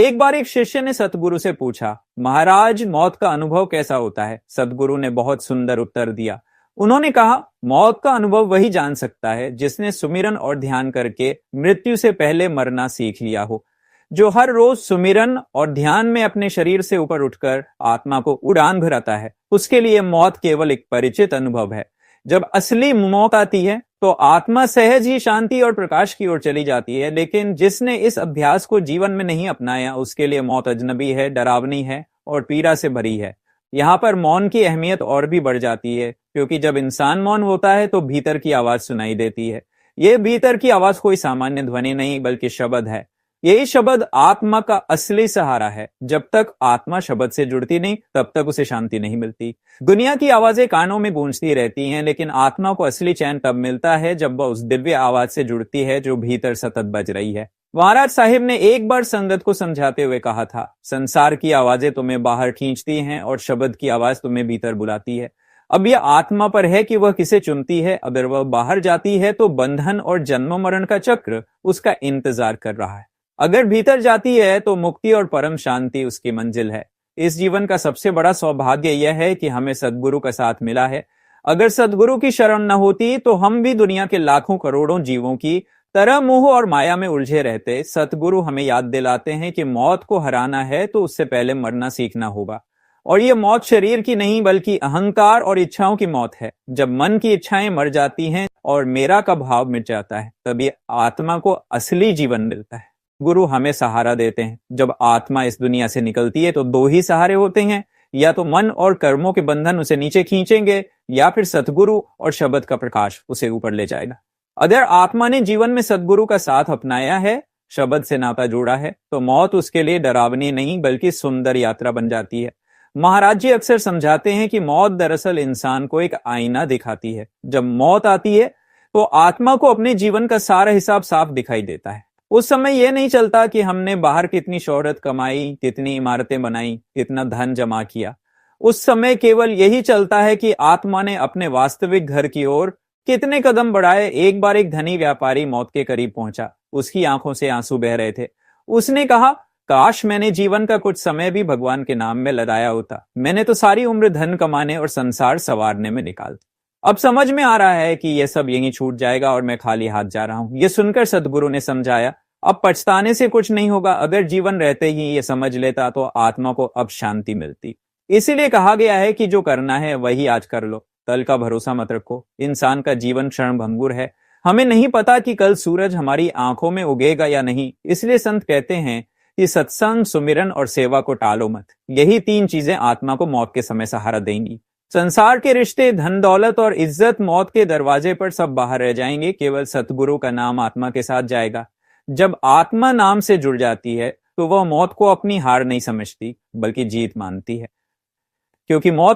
एक बार एक शिष्य ने सतगुरु से पूछा, महाराज मौत का अनुभव कैसा होता है? सतगुरु ने बहुत सुंदर उत्तर दिया। उन्होंने कहा, मौत का अनुभव वही जान सकता है जिसने सुमिरन और ध्यान करके मृत्यु से पहले मरना सीख लिया हो। जो हर रोज सुमिरन और ध्यान में अपने शरीर से ऊपर उठकर आत्मा को उड़ान भराता है, उसके लिए मौत केवल एक परिचित अनुभव है। जब असली मौत आती है तो आत्मा सहज ही शांति और प्रकाश की ओर चली जाती है, लेकिन जिसने इस अभ्यास को जीवन में नहीं अपनाया उसके लिए मौत अजनबी है, डरावनी है और पीड़ा से भरी है। यहाँ पर मौन की अहमियत और भी बढ़ जाती है, क्योंकि जब इंसान मौन होता है तो भीतर की आवाज सुनाई देती है। ये भीतर की आवाज कोई सामान्य ध्वनि नहीं बल्कि शब्द है। यही शब्द आत्मा का असली सहारा है। जब तक आत्मा शब्द से जुड़ती नहीं तब तक उसे शांति नहीं मिलती। दुनिया की आवाजें कानों में गूंजती रहती हैं, लेकिन आत्मा को असली चैन तब मिलता है जब वह उस दिव्य आवाज से जुड़ती है जो भीतर सतत बज रही है। महाराज साहिब ने एक बार संगत को समझाते हुए कहा था, संसार की आवाजें तुम्हें बाहर खींचती हैं और शब्द की आवाज तुम्हें भीतर बुलाती है। अब यह आत्मा पर है कि वह किसे चुनती है। अगर वह बाहर जाती है तो बंधन और जन्म मरण का चक्र उसका इंतजार कर रहा है। अगर भीतर जाती है तो मुक्ति और परम शांति उसकी मंजिल है। इस जीवन का सबसे बड़ा सौभाग्य यह है कि हमें सद्गुरु का साथ मिला है। अगर सद्गुरु की शरण न होती तो हम भी दुनिया के लाखों करोड़ों जीवों की तरह मोह और माया में उलझे रहते। सतगुरु हमें याद दिलाते हैं कि मौत को हराना है तो उससे पहले मरना सीखना होगा। और ये मौत शरीर की नहीं बल्कि अहंकार और इच्छाओं की मौत है। जब मन की इच्छाएं मर जाती हैं और मेरा का भाव मिट जाता है, तभी आत्मा को असली जीवन मिलता है। गुरु हमें सहारा देते हैं। जब आत्मा इस दुनिया से निकलती है तो दो ही सहारे होते हैं, या तो मन और कर्मों के बंधन उसे नीचे खींचेंगे, या फिर सतगुरु और शब्द का प्रकाश उसे ऊपर ले जाएगा। अगर आत्मा ने जीवन में सतगुरु का साथ अपनाया है, शब्द से नाता जोड़ा है, तो मौत उसके लिए डरावनी नहीं बल्कि सुंदर यात्रा बन जाती है। महाराज जी अक्सर समझाते हैं कि मौत दरअसल इंसान को एक आईना दिखाती है। जब मौत आती है तो आत्मा को अपने जीवन का सारा हिसाब साफ दिखाई देता है। उस समय यह नहीं चलता कि हमने बाहर कितनी शोहरत कमाई, कितनी इमारतें बनाई, कितना धन जमा किया। उस समय केवल यही चलता है कि आत्मा ने अपने वास्तविक घर की ओर कितने कदम बढ़ाए। एक बार एक धनी व्यापारी मौत के करीब पहुंचा। उसकी आंखों से आंसू बह रहे थे। उसने कहा, काश मैंने जीवन का कुछ समय भी भगवान के नाम में लगाया होता। मैंने तो सारी उम्र धन कमाने और संसार संवारने में निकाल दी। अब समझ में आ रहा है कि यह सब यहीं छूट जाएगा और मैं खाली हाथ जा रहा हूं। यह सुनकर सदगुरु ने समझाया, अब पछताने से कुछ नहीं होगा। अगर जीवन रहते ही ये समझ लेता तो आत्मा को अब शांति मिलती। इसीलिए कहा गया है कि जो करना है वही आज कर लो, कल का भरोसा मत रखो। इंसान का जीवन क्षण भंगुर है। हमें नहीं पता कि कल सूरज हमारी आंखों में उगेगा या नहीं। इसलिए संत कहते हैं कि सत्संग, सुमिरन और सेवा को टालो मत। यही तीन चीजें आत्मा को मौत के समय सहारा देंगी। संसार के रिश्ते, धन दौलत और इज्जत मौत के दरवाजे पर सब बाहर रह जाएंगे। केवल सतगुरु का नाम आत्मा के साथ जाएगा। जब आत्मा नाम से जुड़ जाती है तो वह मौत को अपनी हार नहीं समझती बल्कि जीत मानती है, क्योंकि मौत